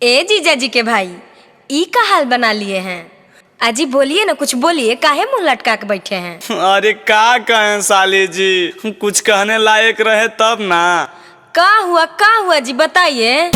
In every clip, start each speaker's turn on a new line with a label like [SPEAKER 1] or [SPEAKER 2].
[SPEAKER 1] ए जीजा जी के भाई, ई का हाल बना लिए हैं? अजी बोलिए ना, कुछ बोलिए, काहे मुंह लटका के बैठे हैं?
[SPEAKER 2] अरे का कहें साली जी, कुछ कहने लायक रहे तब ना।
[SPEAKER 1] का हुआ जी बताइए।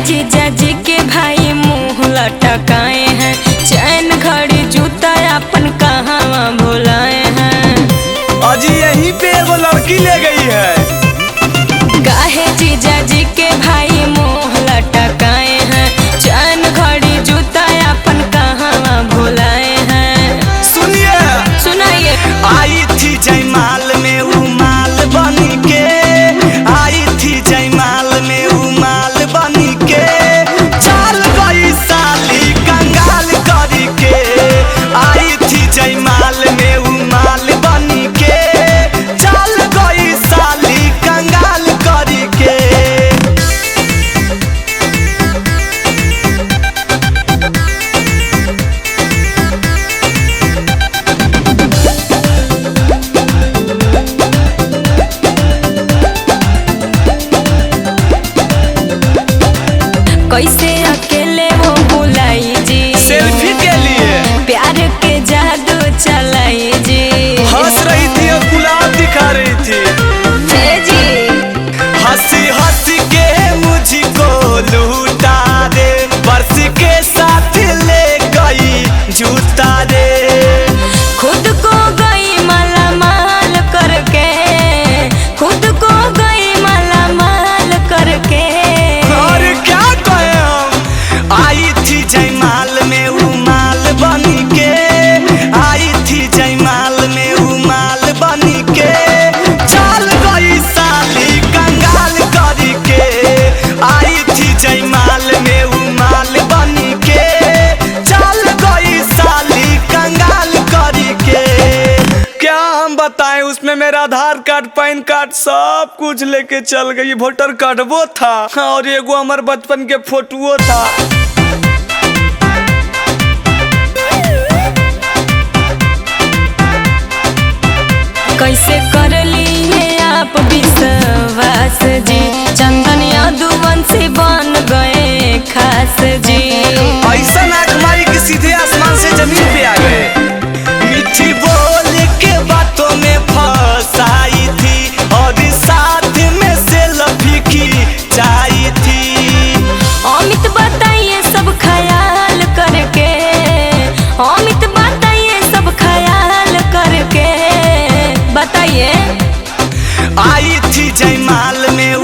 [SPEAKER 1] जीजा जी के भाई मुंह लटकाए हैं, चैन घड़ी जूता अपन कहाँ भुलाए हैं।
[SPEAKER 2] अजी यहीं पे एगो लड़की ले गई है।
[SPEAKER 1] काहे जीजा जी के भाई मुंह लटकाए हैं, चैन घड़ी जूता अपन कहाँ भुलाए हैं। सुनाइए।
[SPEAKER 2] आई थी जयमाल में उमाल बनी के, आई थी जयमाल में उमाल बनी के, चल गई साली कंगाल करी के। आई थी जयमाल में उमाल बनी के, चल गई साली कंगाल करी के।
[SPEAKER 1] कैसे अकेले वो बुलाई जी,
[SPEAKER 2] सेल्फी के लिए
[SPEAKER 1] प्यार के जादू चलाई जी।
[SPEAKER 2] हंस रही थी और गुलाब दिखा रही थी
[SPEAKER 1] जी।
[SPEAKER 2] हंसी हंसी के मुझको लूटा दे, पर्स के साथ ले गई जूता दे।
[SPEAKER 1] खुद को गई मालामाल करके, खुद को गई मालामाल करके।
[SPEAKER 2] और क्या कहे हम, आई थी जयमाल में उमाल बनी के, आई थी जयमाल में उमाल बनी के, चल गई साली कंगाल करी के। आई थी जयमाल में उमाल बनी के, चल गई साली कंगाल करी के। क्या हम बताएं, उसमें मेरा आधार कार्ड, पैन कार्ड सब कुछ लेके चल गई। वोटर कार्ड वो था और एगो हमारे बचपन के फोटो था।
[SPEAKER 1] कैसे कर लिए आप विश्वास जी, चंदन यदुवंशी बन गए खास जी।
[SPEAKER 2] ऐसा नाक मारी कि सीधे आसमान से जमीन पे आ गए। मीठी बोल के बातों में फंसाई थी और साथ में सेल्फी खिंचाई थी।
[SPEAKER 1] अमित बताइए सब ख्याल करके, अमित बताइए सब ख्याल करके, बताइए।
[SPEAKER 2] आई थी जयमाल में